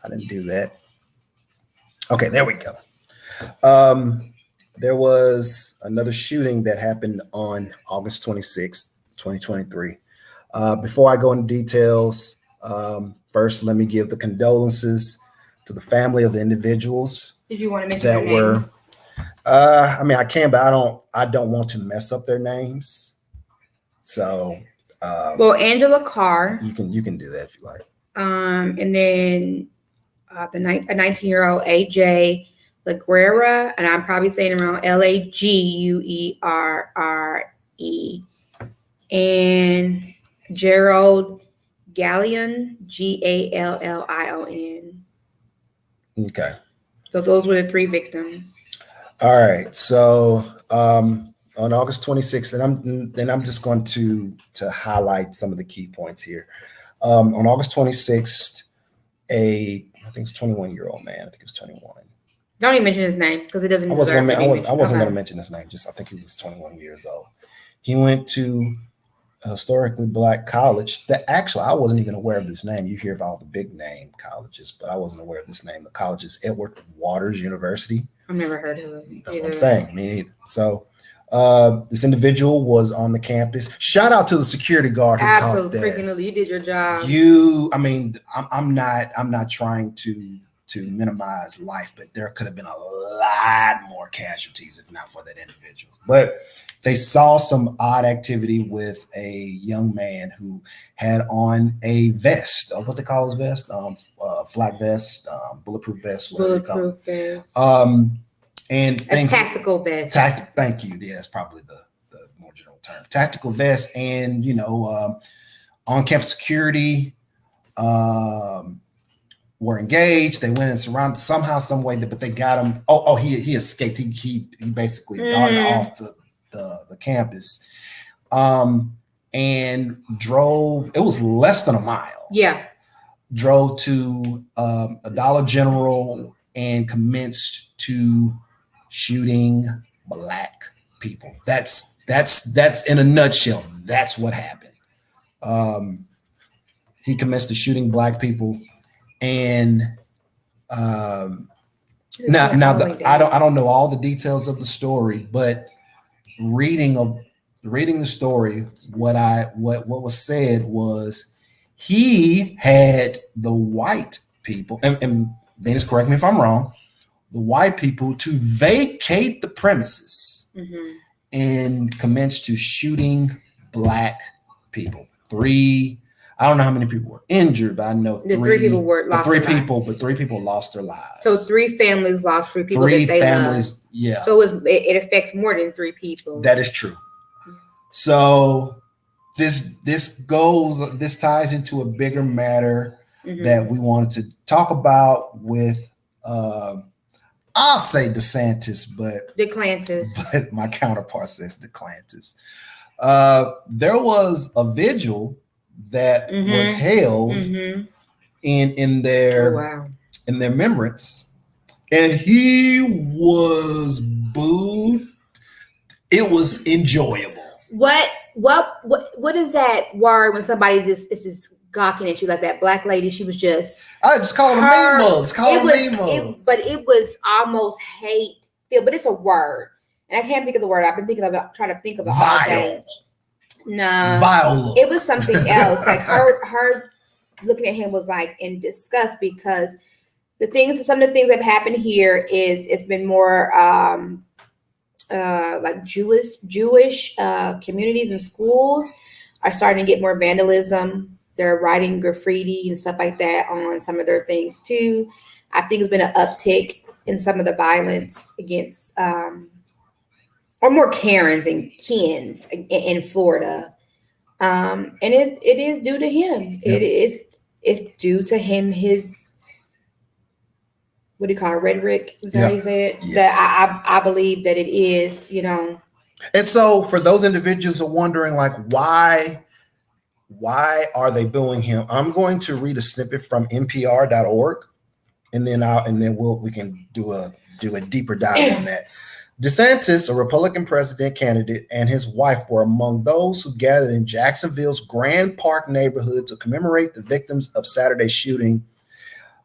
I didn't do that. Okay, there we go. There was another shooting that happened on August 26th, 2023. Before I go into details, first, let me give the condolences to the family of the individuals. Did you want to mention their names? I mean, I can, but I don't want to mess up their names. So, well, Angela Carr. You can do that if you like. And then a 19-year-old AJ Laguerre, and I'm probably saying it wrong, Laguerre, and Gerald Gallion, Gallion. Okay. So those were the 3 victims. All right. So on August 26th, and I'm just going to highlight some of the key points here. On August 26th, I think it's 21-year-old man. I think it was 21. Don't even mention his name because it doesn't. I wasn't going to mention his name. Just I think he was 21 years old. He went to a historically Black college that actually I wasn't even aware of this name. You hear of all the big name colleges, but I wasn't aware of this name. The college is Edward Waters University. I've never heard of it. That's what I'm saying. Me neither. So this individual was on the campus. Shout out to the security guard who caught that. Freaking, you did your job. I'm not trying to minimize life, but there could have been a lot more casualties if not for that individual. But they saw some odd activity with a young man who had on a vest, what they call his vest, flak vest, bulletproof vest, bulletproof vest. And a tactical vest. Thank you. Yeah, that's probably the more general term. Tactical vest, and on-campus security were engaged. They went and surrounded somehow, some way, but they got him. Oh, he escaped. He basically darted off the campus, and drove. It was less than a mile. Yeah. Drove to a Dollar General and commenced to shooting Black people. That's in a nutshell. That's what happened. He commenced to shooting Black people, and I don't know all the details of the story, but reading the story, what was said was he had the white people, and Venus, correct me if I'm wrong, the white people to vacate the premises and commence to shooting Black people. I don't know how many people were injured, but I know three people lost their lives. So 3 families lost 3 people. 3 families, loved. Yeah. So it affects more than 3 people. That is true. So this ties into a bigger matter that we wanted to talk about with I'll say DeSantis, but my counterpart says DeKlantis. There was a vigil that was held in their remembrance, and he was booed. It was enjoyable. What is that word when somebody is just gawking at you like that Black lady? She was just. I just call it a meme mug. It's called a meme mug. But it was almost hate filled. But it's a word, and I can't think of the word. I've been thinking of it, trying to think of it all day. No, vile. It was something else. Like her looking at him was like in disgust, because some of the things that have happened here is it's been more like Jewish communities and schools are starting to get more vandalism. They're writing graffiti and stuff like that on some of their things too. I think it's been an uptick in some of the violence against or more Karens and Kens in Florida. And it is due to him. Yep. It's due to him, his, what do you call it, rhetoric? Is that how you say it? Yes. That I believe that it is, And so for those individuals who are wondering, like, why are they booing him? I'm going to read a snippet from NPR.org, and then we can do a deeper dive on that. DeSantis, a Republican president candidate, and his wife were among those who gathered in Jacksonville's Grand Park neighborhood to commemorate the victims of Saturday's shooting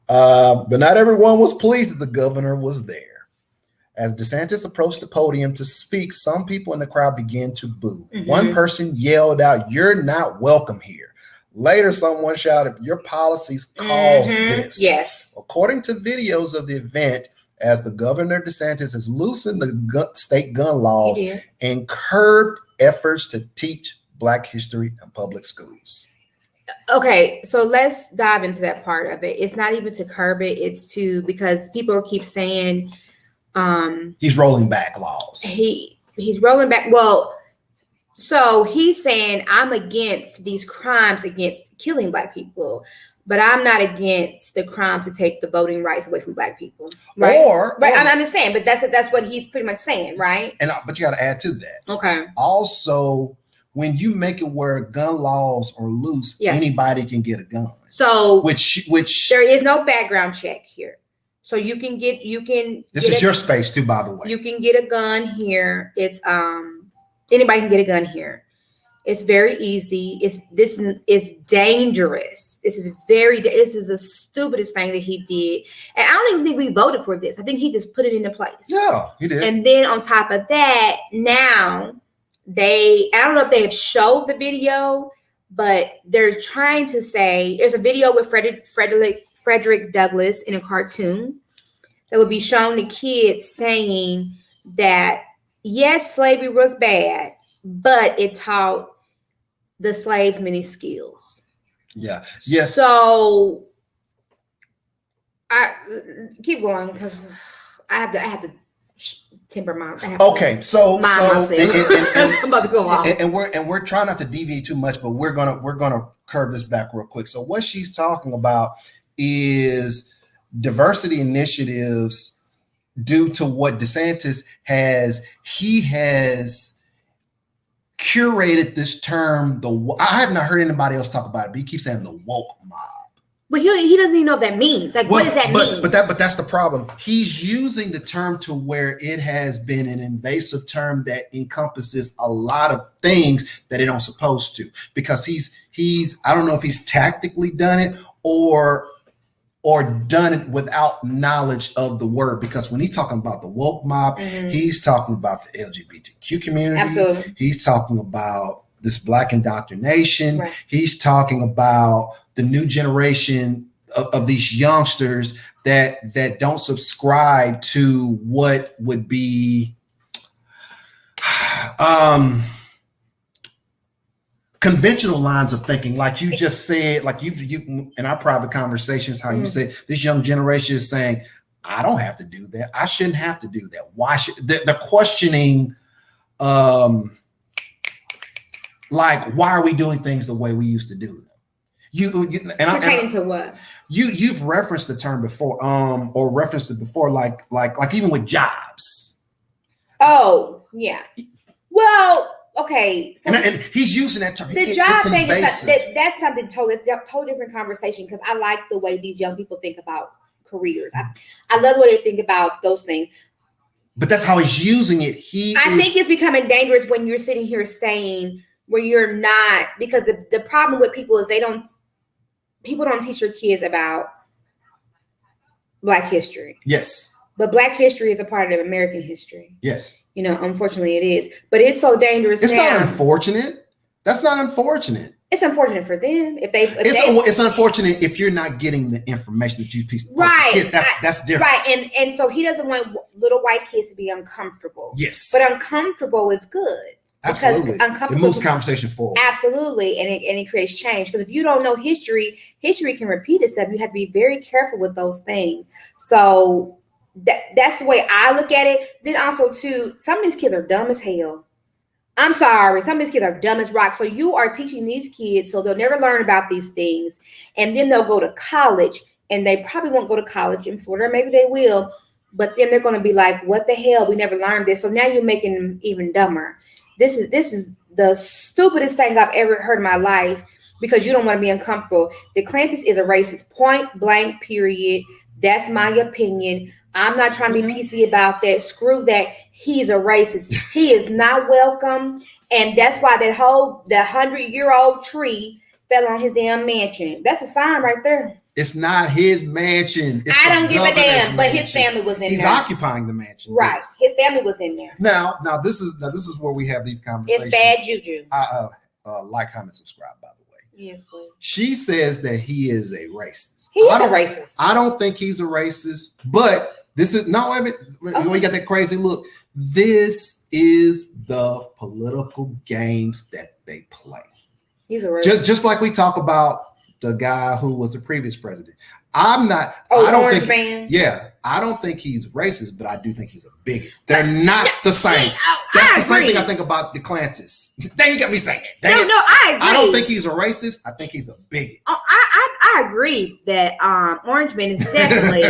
But not everyone was pleased that the governor was there. As DeSantis approached the podium to speak, some people in the crowd began to boo. Mhm. One person yelled out, "You're not welcome here." Later, someone shouted, "Your policies caused this." Yes. According to videos of the event, as the governor DeSantis has loosened the state gun laws and curbed efforts to teach Black history in public schools. Okay, so let's dive into that part of it. It's not even to curb it, it's to, because people keep saying he's rolling back laws. He's rolling back. Well, so he's saying, I'm against these crimes against killing Black people, but I'm not against the crime to take the voting rights away from Black people. Right? I'm just saying, but that's what he's pretty much saying, right? But you got to add to that. Okay. Also, when you make it where gun laws are loose, anybody can get a gun. So which there is no background check here. So this is your space too, by the way. You can get a gun here. It's anybody can get a gun here. It's very easy. This is dangerous. This is the stupidest thing that he did. And I don't even think we voted for this. I think he just put it into place. Yeah, he did. And then on top of that, now I don't know if they have showed the video, but they're trying to say, there's a video with Frederick Douglass in a cartoon that would be shown to kids saying that, yes, slavery was bad, but it taught the slaves many skills. Yeah. So I keep going because I have to temper my. I'm about to go off. And we're trying not to deviate too much, but we're gonna curve this back real quick. So what she's talking about is diversity initiatives due to what DeSantis has. He has curated this term. I have not heard anybody else talk about it, but he keeps saying the woke mob. But he doesn't even know what that means. Like, what does that mean? But that's the problem. He's using the term to where it has been an invasive term that encompasses a lot of things that it don't supposed to. Because he's I don't know if he's tactically done it or done it without knowledge of the word. Because when he's talking about the woke mob, he's talking about the LGBTQ community. Absolutely. He's talking about this Black indoctrination. Right. He's talking about the new generation of these youngsters that don't subscribe to what would be conventional lines of thinking. Like you just said, like you in our private conversations, how you say this young generation is saying, I don't have to do that. I shouldn't have to do that. Why should they're questioning like, why are we doing things the way we used to do them? Pertaining to what? You've referenced the term before, or referenced it before, like even with jobs. Oh, yeah. Well, okay. So and he's using that term. The job thing that's something totally different conversation, because I like the way these young people think about careers. I love the way they think about those things. But that's how he's using it. I think it's becoming dangerous when you're sitting here saying where you're not, because the problem with people is people don't teach your kids about Black history. Yes. But Black history is a part of American history. Yes. Unfortunately it is. But it's so dangerous now. It's not unfortunate. That's not unfortunate. It's unfortunate for them. It's unfortunate if you're not getting the information that you piece. Right. That's different. Right. And so he doesn't want little white kids to be uncomfortable. Yes. But uncomfortable is good. Absolutely. It moves conversation forward. Absolutely. And it creates change. Because if you don't know history can repeat itself. You have to be very careful with those things. So that's the way I look at it. Then also too, some of these kids are dumb as hell. I'm sorry. Some of these kids are dumb as rock. So you are teaching these kids so they'll never learn about these things. And then they'll go to college, and they probably won't go to college in Florida. Maybe they will. But then they're going to be like, what the hell? We never learned this. So now you're making them even dumber. This is the stupidest thing I've ever heard in my life, because you don't want to be uncomfortable. DeKlantis is a racist, point blank, period. That's my opinion. I'm not trying to be PC about that. Screw that. He's a racist. He is not welcome. And that's why the 100-year-old tree fell on his damn mansion. That's a sign right there. It's not his mansion. It's I don't give a damn, but his mansion. family was in He's there. occupying the mansion. Right. Yes. His family was in there. Now this is where we have these conversations. It's bad juju. Like, comment, subscribe, by the way. Yes, please. She says that he is a racist. He is a racist. I don't think he's a racist, but this is no. I mean, you got that crazy look. This is the political games that they play. He's a racist. Just like we talk about the guy who was the previous president. I'm not. Oh, I don't Orange think. Man. Yeah, I don't think he's racist, but I do think he's a bigot. They're not the same. That's the same thing I think about DeKlantis. There you got me saying it. No, I agree. I don't think he's a racist. I think he's a bigot. Oh, I agree that Orange Man is definitely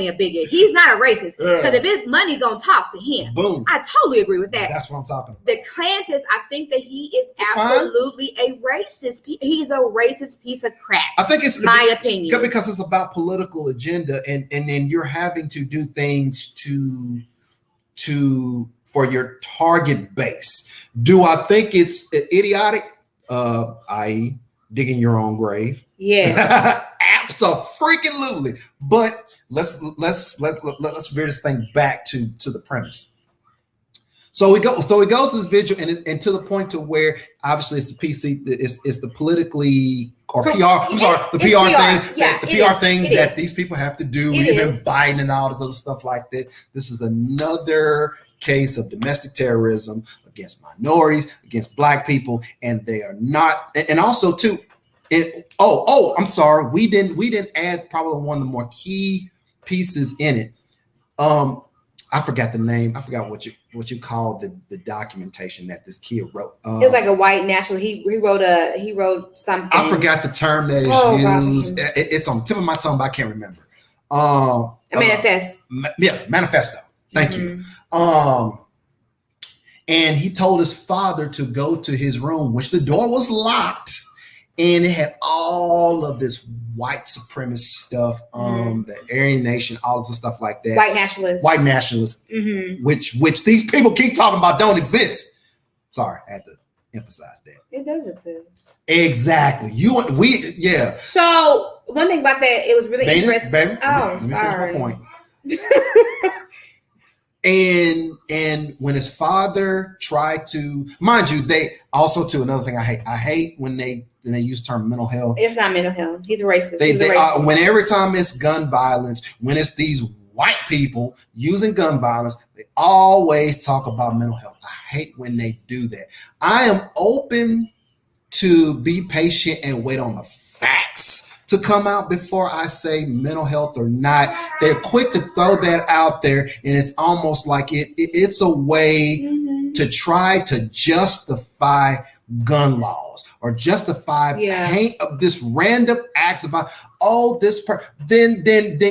a bigot. He's not a racist because if his money's gonna talk to him, boom. I totally agree with that. That's what I'm talking about. DeKlantis, I think that he is It's absolutely a racist. He's a racist piece of crap. I think it's my opinion because it's about political agenda, and then you're having to do things to for your target base. Do I think it's idiotic? I.e., digging your own grave. Yeah, absolutely. But let's veer this thing back to the premise. So he goes to this vigil, and to the point to where obviously it's the PC, it's the politically or PR. I'm sorry, the PR thing. Yeah, the PR thing that is. These people have to do. Even Biden and all this other stuff like that. This is another case of domestic terrorism against minorities, against Black people, and they are not. And also too, I'm sorry, we didn't add probably one of the more key pieces in it. I forgot the name. I forgot what you call the documentation that this kid wrote. It's like a white national. He wrote something. I forgot the term that is used. It's on the tip of my tongue, but I can't remember. A manifest. Manifesto. Thank you. And he told his father to go to his room, which the door was locked, and it had all of this white supremacist stuff, the Aryan Nation, all this stuff like that. White nationalists, which these people keep talking about don't exist. Sorry, I had to emphasize that. It does exist. Exactly. So one thing about that, it was really interesting. Baby, oh, let me sorry. finish my point. And when his father tried to, mind you, they also too another thing I hate when they use the term mental health. It's not mental health. He's a racist. When every time it's gun violence, when it's these white people using gun violence, they always talk about mental health. I hate when they do that. I am open to be patient and wait on the facts to come out before I say mental health or not. They're quick to throw that out there, and it's almost like it's a way to try to justify gun laws or justify paint of this random acts of then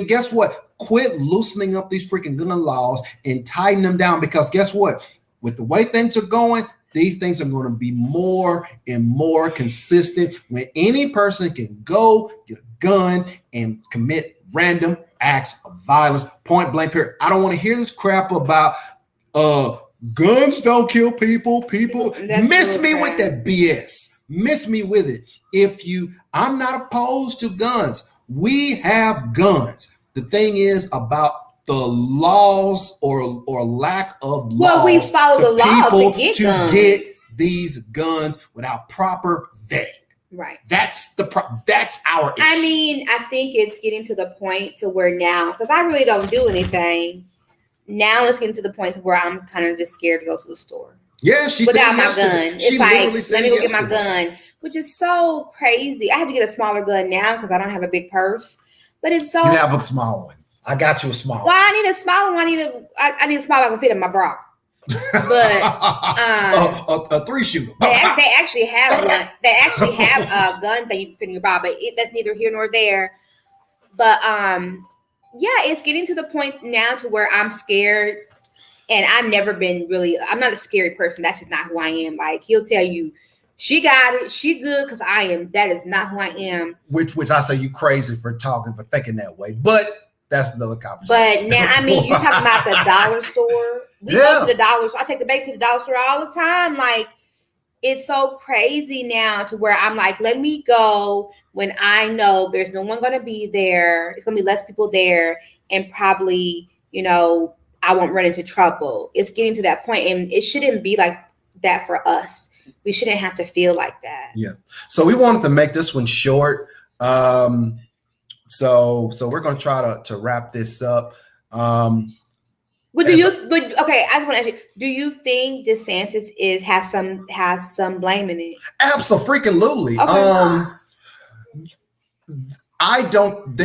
guess what? Quit loosening up these freaking gun laws and tighten them down, because guess what? With the way things are going, these things are going to be more and more consistent when any person can go get a gun and commit random acts of violence, point blank period. I don't want to hear this crap about guns don't kill people. Miss me with that BS. Miss me with it. I'm not opposed to guns. We have guns. The thing is about the laws or lack of laws. Well, we follow the law to get these guns without proper vetting. Right. That's our issue. I mean, I think it's getting to the point to where now, because I really don't do anything. Now it's getting to the point to where I'm kind of just scared to go to the store. Yeah, she without said my yesterday. gun. It's like, let me go get my gun, which is so crazy. I have to get a smaller gun now because I don't have a big purse. But it's so. You have a small one. I got you a small one. Well, I need a smaller one. I need a small one that can fit in my bra. But a 3-shooter. They actually have one. They actually have a gun that you can fit in your bra, but that's neither here nor there. But yeah, it's getting to the point now to where I'm scared, and I'm not a scary person. That's just not who I am. Like, he'll tell you, she got it, she good, because I am. That is not who I am. Which I say you crazy for thinking that way, but that's another conversation. But now, I mean, you're talking about the dollar store. We go to the dollar store. I take the baby to the dollar store all the time. Like, it's so crazy now to where I'm like, let me go when I know there's no one going to be there, it's going to be less people there, and probably, I won't run into trouble. It's getting to that point, and it shouldn't be like that for us. We shouldn't have to feel like that. Yeah. So we wanted to make this one short. So we're going to try to wrap this up. Okay, I just want to ask you, do you think DeSantis has some blame in it? Absolutely. Okay. I don't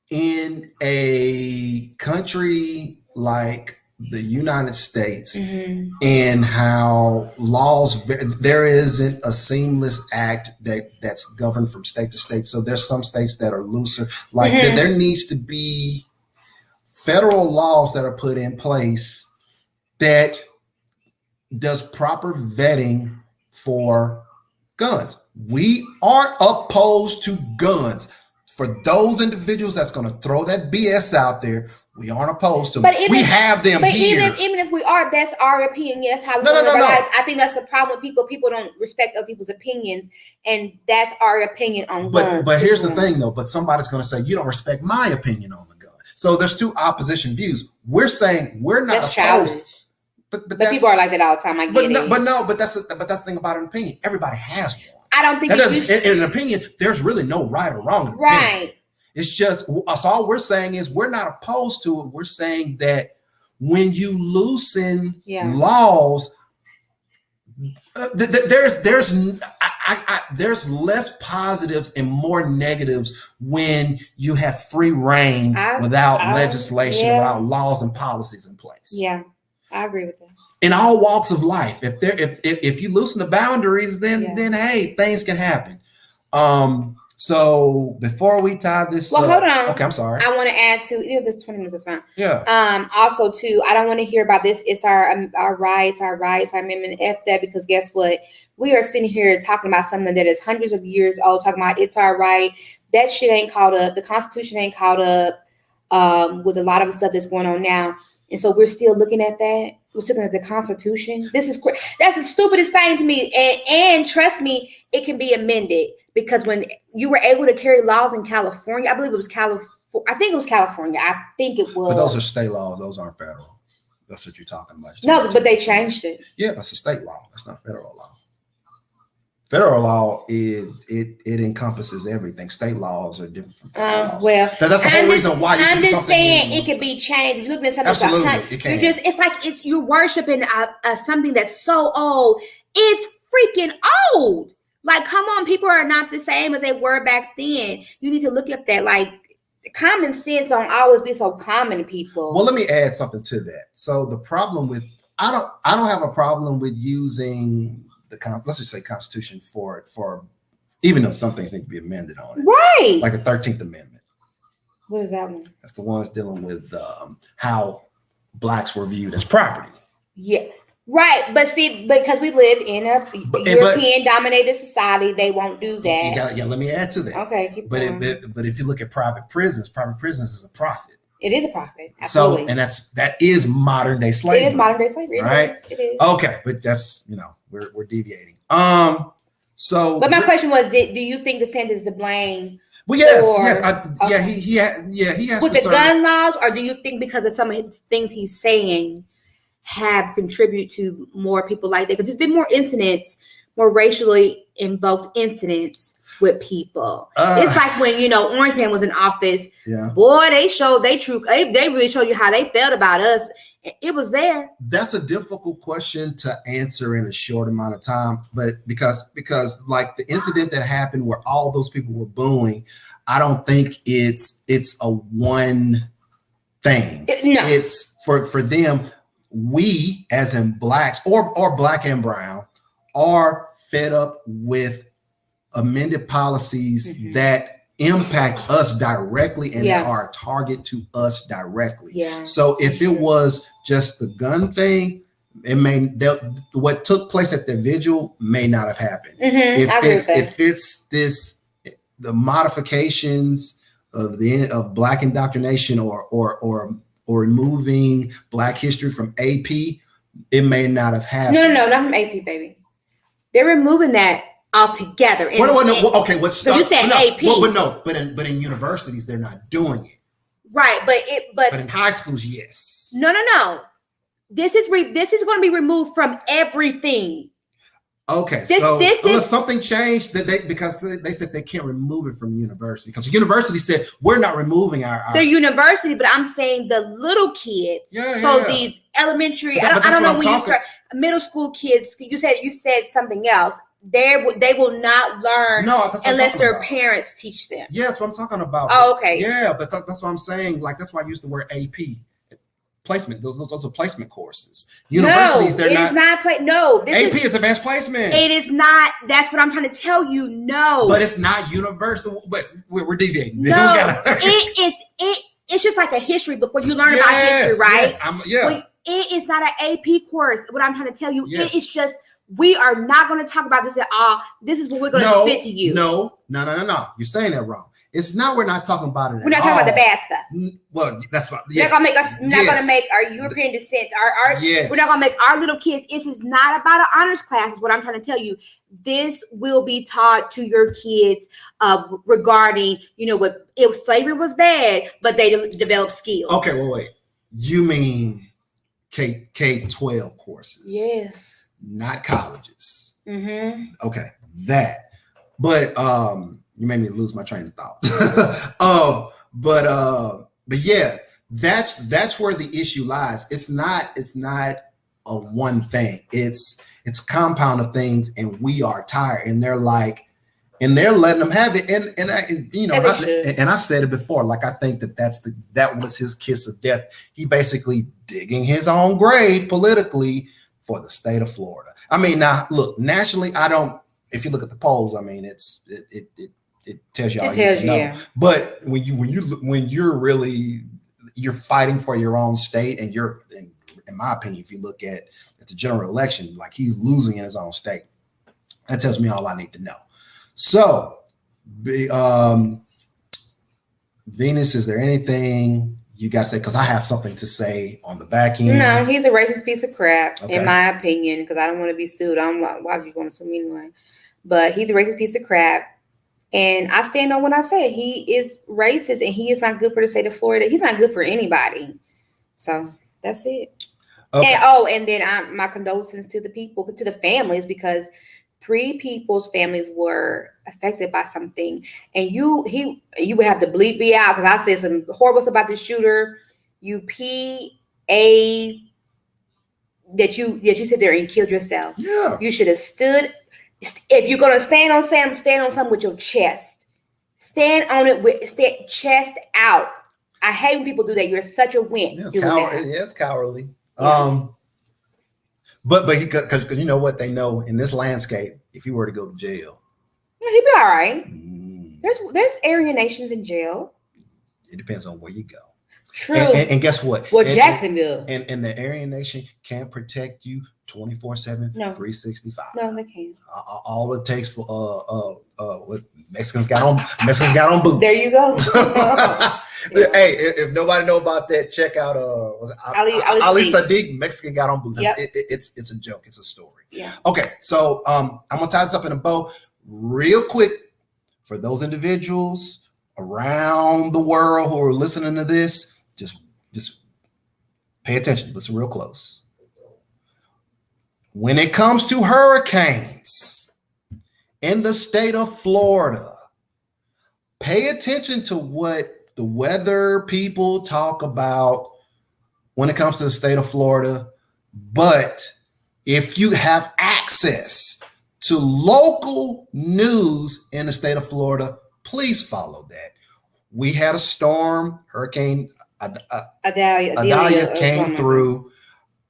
in a country like the United States, mm-hmm. and how laws, there isn't a seamless act that's governed from state to state. So there's some states that are looser. Like mm-hmm. there needs to be federal laws that are put in place that does proper vetting for guns. We aren't opposed to guns. For those individuals that's going to throw that BS out there, we aren't opposed to them. We have them here. Even if we are, that's our opinion. That's how we live our life. I think that's the problem with people. People don't respect other people's opinions, and that's our opinion on guns. But here's the thing, though. But somebody's going to say, you don't respect my opinion on the gun. So there's two opposition views. We're saying we're not opposed. Childish. But people are like that all the time. I get it. But that's the thing about an opinion. Everybody has one. I don't think in an opinion, there's really no right or wrong. Right. It's just us. All we're saying is we're not opposed to it. We're saying that when you loosen laws, there's less positives and more negatives when you have free reign without legislation, without laws and policies in place. Yeah, I agree with that. In all walks of life, if you loosen the boundaries, then hey, things can happen. So before we tie this hold on. Okay, I'm sorry. I want to add to, even if it's 20 minutes, that's fine. Yeah. Also too, I don't want to hear about this. It's our rights, our amendment, F that, because guess what? We are sitting here talking about something that is hundreds of years old, talking about it's our right. That shit ain't caught up. The Constitution ain't caught up with a lot of the stuff that's going on now. And so we're still looking at that. We're looking at the Constitution. That's the stupidest thing to me. And trust me, it can be amended, because when you were able to carry laws in California, I believe it was California. I think it was California. I think it was. But those are state laws. Those aren't federal. That's what you're talking about. No, but they changed it. Yeah, that's a state law. That's not federal law. Federal law, it encompasses everything. State laws are different from federal laws. Well, that's the whole reason why I'm just saying it could be changed. You're looking at something. Absolutely, it can. It's like you're worshiping something that's so old. It's freaking old. Like, come on, people are not the same as they were back then. You need to look at that. Like, common sense don't always be so common to people. Well, let me add something to that. So the problem with I don't have a problem with using let's just say Constitution for even though some things need to be amended on it. Right. Like the 13th Amendment. What is that one? That's the ones dealing with how blacks were viewed as property. Yeah. Right. But see, because we live in a European-dominated society, they won't do that. Let me add to that. Okay. But if you look at private prisons is a profit. It is a profit. Absolutely. So, and that is modern day slavery. It is modern day slavery. Right? It is. Okay. But that's, we're deviating. So. But my question was, do you think DeSantis is to blame? Well, yes. He has with the gun laws, or do you think because of some of his things he's saying have contributed to more people like that? Because there's been more incidents, more racially invoked incidents with people. It's like when Orange Man was in office. Yeah. Boy, they really showed you how they felt about us. It was there. That's a difficult question to answer in a short amount of time, but because like the incident that happened where all those people were booing, I don't think it's a one thing. No. It's for them. We, as in blacks or black and brown, are fed up with amended policies that impact us directly and that are a target to us directly. Yeah. So if it was just the gun thing, what took place at the vigil may not have happened. If it's the modifications of black indoctrination or removing Black history from AP, it may not have happened. No, not from AP, baby. They're removing that altogether. Okay, what's so you said AP? But in universities they're not doing it. Right, but in high schools, yes. No. This is going to be removed from everything. Okay, unless something changed because they said they can't remove it from university because the university said we're not removing our university, but I'm saying the little kids. These elementary, I don't know when you start middle school kids. You said something else. They will not learn unless their parents teach them. Yeah, that's what I'm talking about. Oh, okay. Yeah, but that's what I'm saying. Like that's why I used the word AP. Placement. Those are placement courses. Universities, they're not. AP is advanced placement. It is not. That's what I'm trying to tell you. No, but it's not universal. But we're deviating. No, it's just like a history book where you learn about history, right? Yes, it is not an AP course. What I'm trying to tell you, it is just. We are not going to talk about this at all. This is what we're going to spit to you. No. You're saying that wrong. It's not. We're not talking about it. We're not talking about the bad stuff. Well, that's what. Yeah. We're not going to make our European descent. We're not going to make our little kids. This is not about an honors class. Is what I'm trying to tell you. This will be taught to your kids regarding, what if slavery was bad, but they develop skills. Okay. Well, wait. You mean K-12 courses? Yes. Not colleges. Mm-hmm. Okay, that. But you made me lose my train of thought. But yeah, that's where the issue lies. It's not a one thing. It's a compound of things, and we are tired. And they're letting them have it. And I've said it before. Like I think that was his kiss of death. He basically digging his own grave politically for the state of Florida. I mean, now look, nationally, if you look at the polls, I mean, it tells you all you need to know. Yeah. But when you're fighting for your own state, and in my opinion, if you look at the general election, like he's losing in his own state, that tells me all I need to know. So, Venus, is there anything you got to say? Because I have something to say on the back end. No, he's a racist piece of crap, in my opinion, because I don't want to be sued. Why would you want to sue me anyway? But he's a racist piece of crap. And I stand on what I said. He is racist, and he is not good for the state of Florida. He's not good for anybody. So that's it. Okay. And then my condolences to the people, to the families, because 3 people's families were affected by something, and you would have to bleep me out because I said some horrible stuff about the shooter. That you sit there and killed yourself. Yeah, you should have stood. If you're gonna stand on something with your chest. Stand on it with chest out. I hate when people do that. You're such a wimp. It's cowardly. Yeah. But because you know what they know in this landscape, if he were to go to jail, he'd be all right. There's Aryan nations in jail. It depends on where you go. True. And guess what? Well, Jacksonville. And the Aryan nation can't protect you 24/7, 365. No, they can't. All it takes for what Mexicans got on boots. There you go. Hey, if nobody know about that, check out Ali Sadiq. Mexican got on boots. Yep. It's a joke. It's a story. Yeah. Okay, so I'm gonna tie this up in a bow real quick for those individuals around the world who are listening to this. Just pay attention. Listen real close. When it comes to hurricanes in the state of Florida, pay attention to what the weather people talk about when it comes to the state of Florida. But if you have access to local news in the state of Florida, please follow that. We had a storm, Hurricane Idalia came through.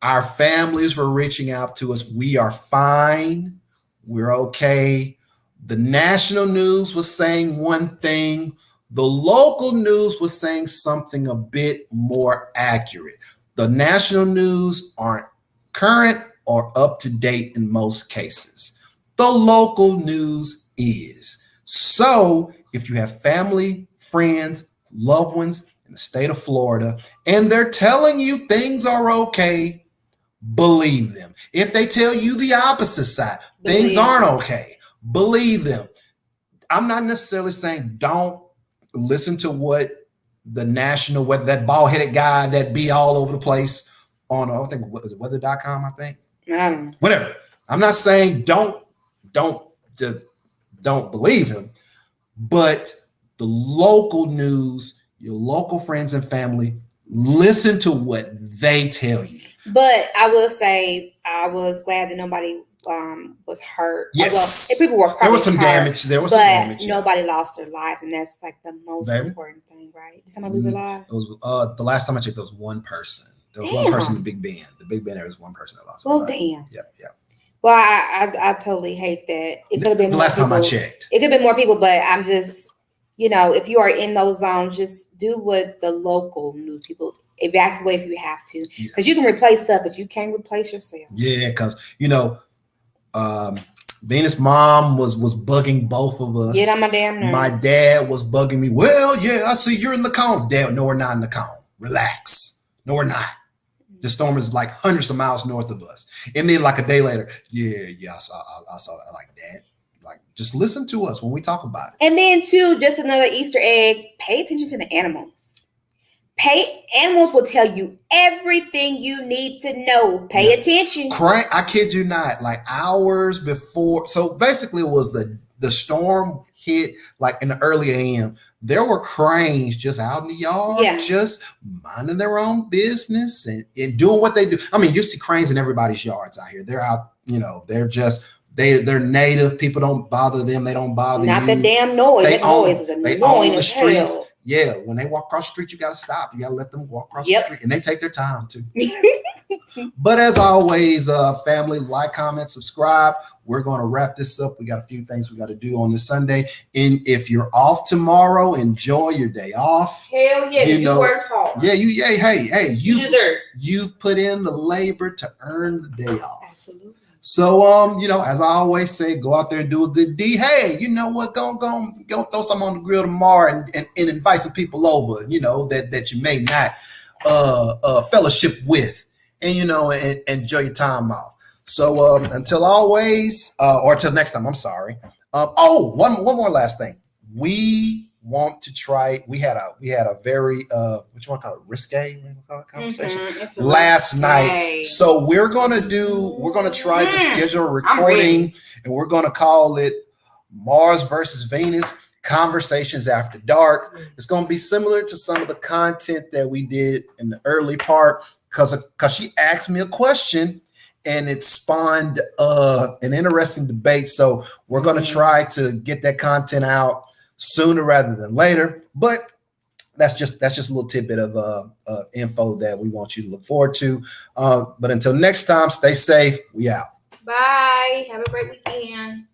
Our families were reaching out to us. We are fine. We're okay. The national news was saying one thing. The local news was saying something a bit more accurate. The national news aren't current or up to date in most cases. The local news is. So if you have family, friends, loved ones in the state of Florida, and they're telling you things are okay, believe them. If they tell you the opposite side, things aren't okay, Believe them. I'm not necessarily saying don't listen to what the national, whether that bald-headed guy that be all over the place on, I think, what is it, weather.com, I think? I don't know. Whatever. I'm not saying don't believe him, but the local news, your local friends and family, listen to what they tell you. But I will say I was glad that nobody was hurt. Yes. Well, people were probably there was some hurt, damage. There was but some damage. nobody lost their lives, and that's like the most important thing, right? Did somebody lose their life? It was the last time I checked, there was one person. There was one person in the Big Bend. The Big Bend, there was one person that lost their life. Damn. Yep. Well, I totally hate that. It could have been the last time I checked. It could have been more people, but I'm just, if you are in those zones, just do what the local news people, evacuate if you have to, because you can replace stuff, but you can't replace yourself. Yeah, because Venus' mom was bugging both of us. Get on my damn nerves. My dad was bugging me. Well, yeah, I see you're in the cone. Dad, no, we're not in the cone. Relax. No, we're not. The storm is like hundreds of miles north of us. And then like a day later, I saw that. Like, Dad, like, just listen to us when we talk about it. And then too, just another Easter egg, pay attention to the animals. Animals will tell you everything you need to know. Pay attention. I kid you not, like hours before. So basically it was the storm hit like in the early AM. There were cranes just out in the yard, just minding their own business and doing what they do. I mean, you see cranes in everybody's yards out here. They're out, they're native. People don't bother them. They don't bother you. Not the damn noise. That noise is annoying as hell. Yeah, when they walk across the street, you got to stop. You got to let them walk across the street. And they take their time too. But as always, family, like, comment, subscribe. We're going to wrap this up. We got a few things we got to do on this Sunday. And if you're off tomorrow, enjoy your day off. Hell yeah, you worked hard. Yeah, hey, you deserve. You've put in the labor to earn the day off. Absolutely. So, as I always say, go out there and do a good deed. Hey, you know what? Go throw some on the grill tomorrow and invite some people over, that you may not fellowship with, and enjoy your time off. So until always, or until next time, I'm sorry. One more last thing. We want to try. We had a very what you want to call it, risque conversation last night. So we're gonna try to schedule a recording, and we're gonna call it Mars versus Venus Conversations After Dark. It's gonna be similar to some of the content that we did in the early part, because she asked me a question and it spawned an interesting debate. So we're gonna try to get that content out sooner rather than later, but that's just a little tidbit of info that we want you to look forward to. But until next time, stay safe. We out. Bye. Have a great weekend.